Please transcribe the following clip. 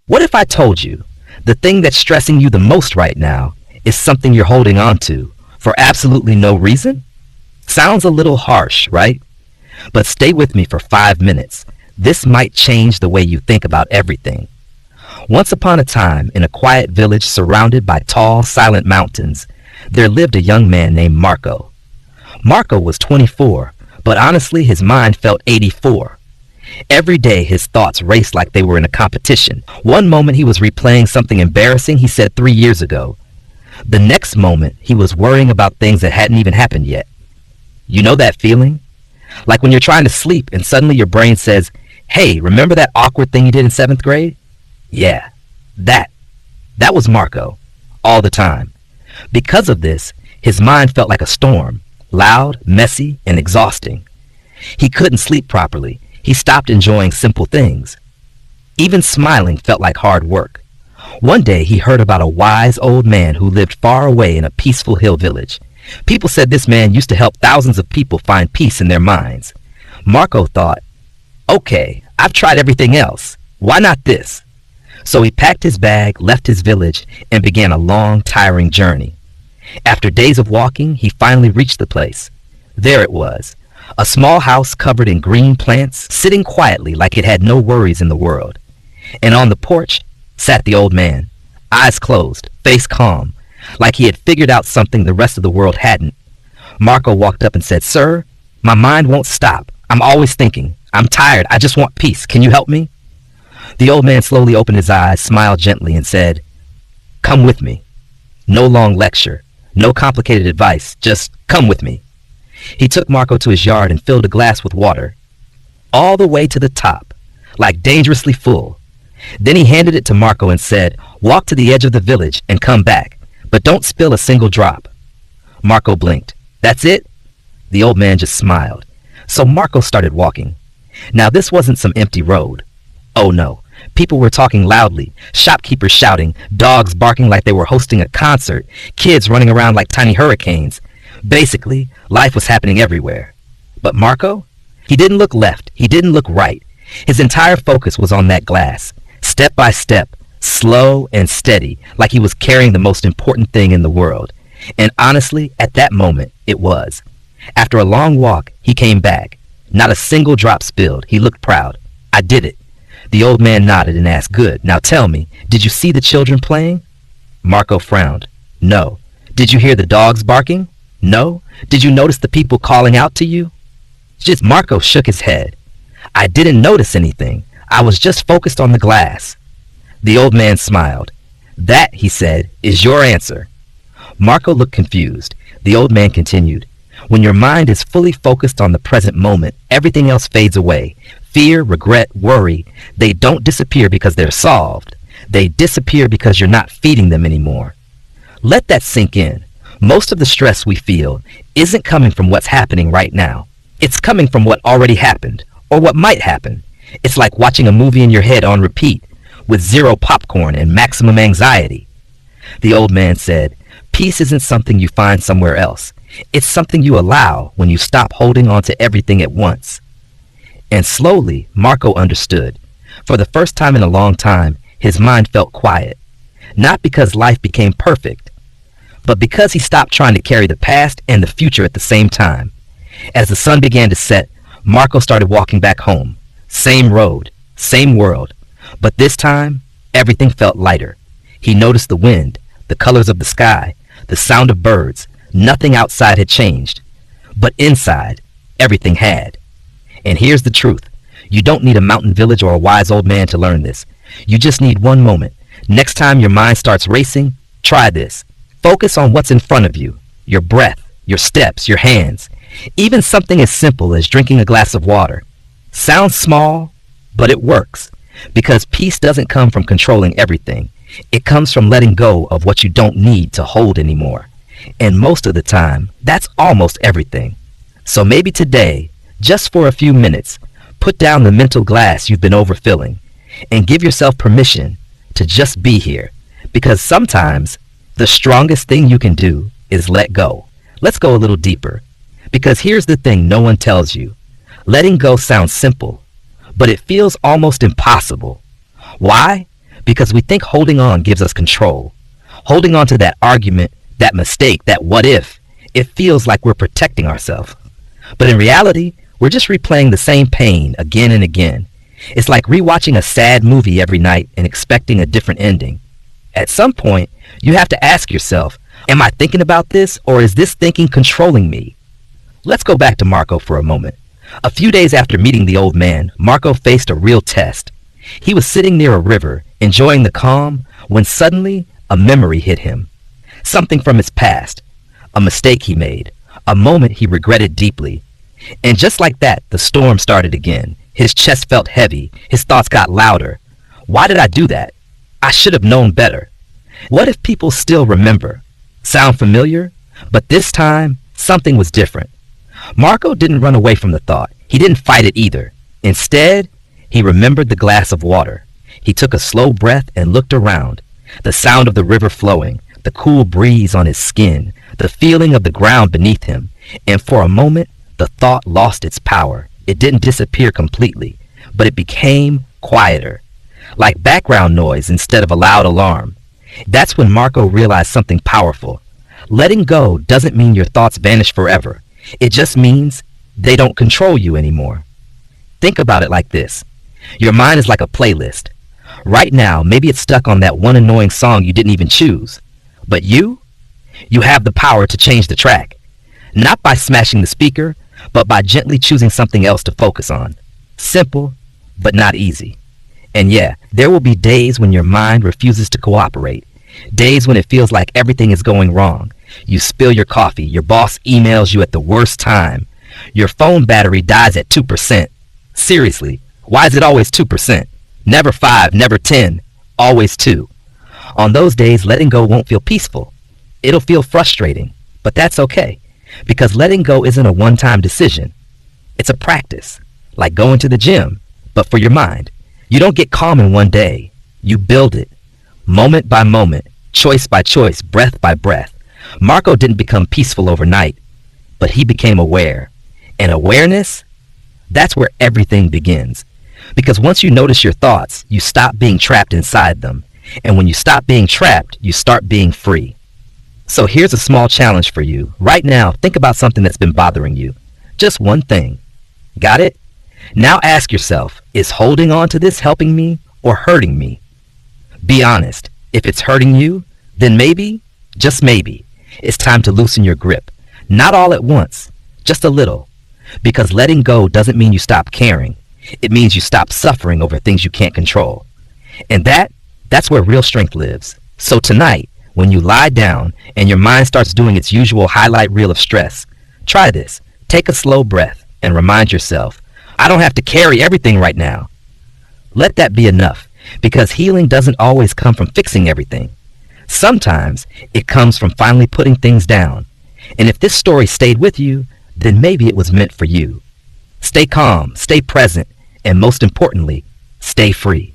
What if I told you the thing that's stressing you the most right now is something you're holding on to for absolutely no reason? Sounds a little harsh, right? But stay with me for 5 minutes. This might change the way you think about everything. Once upon a time, in a quiet village surrounded by tall, silent mountains, there lived a young man named Marco. Marco was 24, but honestly his mind felt 84. Every day his thoughts raced like they were in a competition. One moment he was replaying something embarrassing he said 3 years ago. The next moment he was worrying about things that hadn't even happened yet. You know that feeling? Like when you're trying to sleep and suddenly your brain says, "Hey, remember that awkward thing you did in 7th grade?" Yeah, that was Marco, all the time. Because of this, his mind felt like a storm, loud, messy, and exhausting. He couldn't sleep properly. He stopped enjoying simple things. Even smiling felt like hard work. One day he heard about a wise old man who lived far away in a peaceful hill village. People said this man used to help thousands of people find peace in their minds. Marco thought, okay, I've tried everything else. Why not this? So he packed his bag, left his village, and began a long, tiring journey. After days of walking, he finally reached the place. There it was, a small house covered in green plants, sitting quietly like it had no worries in the world. And on the porch sat the old man, eyes closed, face calm, like he had figured out something the rest of the world hadn't. Marco walked up and said, "Sir, my mind won't stop. I'm always thinking. I'm tired. I just want peace. Can you help me?" The old man slowly opened his eyes, smiled gently, and said, "Come with me." No long lecture, no complicated advice, just come with me. He took Marco to his yard and filled a glass with water, all the way to the top, like dangerously full. Then he handed it to Marco and said, "Walk to the edge of the village and come back, but don't spill a single drop." Marco blinked. "That's it?" The old man just smiled. So Marco started walking. Now this wasn't some empty road. Oh no, people were talking loudly, shopkeepers shouting, dogs barking like they were hosting a concert, kids running around like tiny hurricanes. Basically, life was happening everywhere. But Marco? He didn't look left, he didn't look right. His entire focus was on that glass, step by step, slow and steady, like he was carrying the most important thing in the world. And honestly, at that moment, it was. After a long walk, he came back. Not a single drop spilled. He looked proud. "I did it." The old man nodded and asked, "Good. Now tell me, did you see the children playing?" Marco frowned. "No." "Did you hear the dogs barking?" "No." "Did you notice the people calling out to you?" Just Marco shook his head. "I didn't notice anything. I was just focused on the glass." The old man smiled. "That," he said, "is your answer." Marco looked confused. The old man continued, "When your mind is fully focused on the present moment, everything else fades away. Fear, regret, worry, they don't disappear because they're solved. They disappear because you're not feeding them anymore." Let that sink in. Most of the stress we feel isn't coming from what's happening right now. It's coming from what already happened, or what might happen. It's like watching a movie in your head on repeat, with zero popcorn and maximum anxiety. The old man said, "Peace isn't something you find somewhere else. It's something you allow when you stop holding on to everything at once." And slowly, Marco understood. For the first time in a long time, his mind felt quiet. Not because life became perfect, but because he stopped trying to carry the past and the future at the same time. As the sun began to set, Marco started walking back home. Same road, same world. But this time, everything felt lighter. He noticed the wind, the colors of the sky, the sound of birds. Nothing outside had changed. But inside, everything had. And here's the truth. You don't need a mountain village or a wise old man to learn this. You just need one moment. Next time your mind starts racing, try this. Focus on what's in front of you. Your breath, your steps, your hands. Even something as simple as drinking a glass of water. Sounds small, but it works. Because peace doesn't come from controlling everything. It comes from letting go of what you don't need to hold anymore. And most of the time, that's almost everything. So maybe today, just for a few minutes, put down the mental glass you've been overfilling and give yourself permission to just be here. Because sometimes the strongest thing you can do is let go. Let's go a little deeper. Because here's the thing no one tells you. Letting go sounds simple, but it feels almost impossible. Why? because we think holding on gives us control. Holding on to that argument, that mistake, that what if, it feels like we're protecting ourselves. But in reality, we're just replaying the same pain again and again. It's like rewatching a sad movie every night and expecting a different ending. At some point, you have to ask yourself, am I thinking about this, or is this thinking controlling me? Let's go back to Marco for a moment. A few days after meeting the old man, Marco faced a real test. He was sitting near a river, enjoying the calm, when suddenly a memory hit him. Something from his past, a mistake he made, a moment he regretted deeply. And just like that, the storm started again. His chest felt heavy. His thoughts got louder. Why did I do that? I should have known better. What if people still remember? Sound familiar? But this time, something was different. Marco didn't run away from the thought. He didn't fight it either. Instead, he remembered the glass of water. He took a slow breath and looked around. The sound of the river flowing, the cool breeze on his skin, the feeling of the ground beneath him. And for a moment, the thought lost its power. It didn't disappear completely, but it became quieter, like background noise instead of a loud alarm. That's when Marco realized something powerful. Letting go doesn't mean your thoughts vanish forever. It just means they don't control you anymore. Think about it like this. Your mind is like a playlist. Right now, maybe it's stuck on that one annoying song you didn't even choose. But you have the power to change the track. Not by smashing the speaker, but by gently choosing something else to focus on. Simple, but not easy. And yeah, there will be days when your mind refuses to cooperate. Days when it feels like everything is going wrong. You spill your coffee, your boss emails you at the worst time. Your phone battery dies at 2%. Seriously, why is it always 2%? Never 5, never 10, always 2. On those days, letting go won't feel peaceful. It'll feel frustrating, but that's okay, because letting go isn't a one-time decision. It's a practice, like going to the gym, but for your mind. You don't get calm in one day. You build it, moment by moment, choice by choice, breath by breath. Marco didn't become peaceful overnight, but he became aware. And awareness, that's where everything begins. Because once you notice your thoughts, you stop being trapped inside them. And when you stop being trapped, you start being free. So here's a small challenge for you. Right now, think about something that's been bothering you. Just one thing. Got it? Now ask yourself, is holding on to this helping me or hurting me? Be honest. If it's hurting you, then maybe, just maybe, it's time to loosen your grip. Not all at once, just a little. Because letting go doesn't mean you stop caring. It means you stop suffering over things you can't control. And that's where real strength lives. So tonight, when you lie down and your mind starts doing its usual highlight reel of stress, try this. Take a slow breath and remind yourself, I don't have to carry everything right now. Let that be enough, because healing doesn't always come from fixing everything. Sometimes it comes from finally putting things down. And if this story stayed with you, then maybe it was meant for you. Stay calm, stay present, and most importantly, stay free.